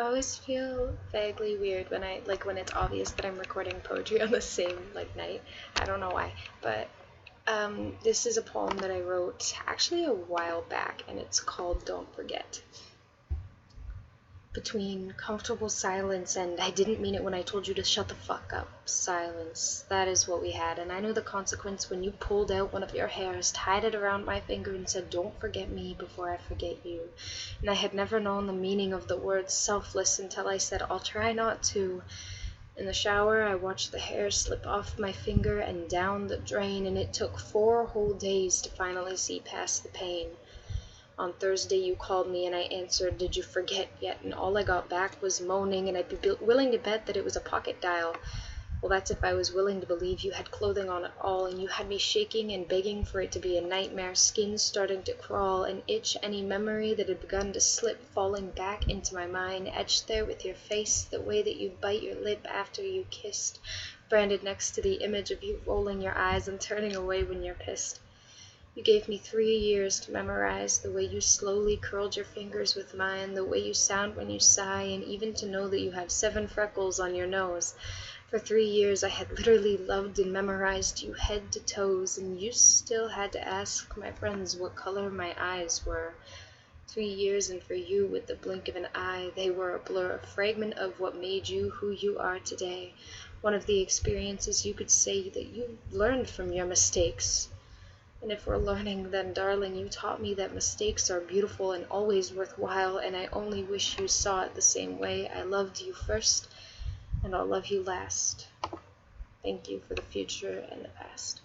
I always feel vaguely weird when when it's obvious that I'm recording poetry on the same night. I don't know why, but this is a poem that I wrote actually a while back, and it's called Don't Forget. Between comfortable silence and I didn't mean it when I told you to shut the fuck up silence, that is what we had, and I knew the consequence when you pulled out one of your hairs, tied it around my finger, and said, "Don't forget me before I forget you." And I had never known the meaning of the word selfless until I said, "I'll try not to." In the shower, I watched the hair slip off my finger and down the drain, and it took 4 whole days to finally see past the pain. On Thursday you called me and I answered, "Did you forget yet?" And all I got back was moaning, and I'd be willing to bet that it was a pocket dial. Well, that's if I was willing to believe you had clothing on at all, and you had me shaking and begging for it to be a nightmare, skin starting to crawl and itch, any memory that had begun to slip falling back into my mind, etched there with your face, the way that you bite your lip after you kissed, branded next to the image of you rolling your eyes and turning away when you're pissed. You gave me 3 years to memorize the way you slowly curled your fingers with mine, the way you sound when you sigh, and even to know that you have 7 freckles on your nose. For 3 years I had literally loved and memorized you head to toes, and you still had to ask my friends what color my eyes were. 3 years, and for you, with the blink of an eye, they were a blur, a fragment of what made you who you are today. One of the experiences you could say that you learned from your mistakes. And if we're learning, then, darling, you taught me that mistakes are beautiful and always worthwhile, and I only wish you saw it the same way. I loved you first, and I'll love you last. Thank you for the future and the past.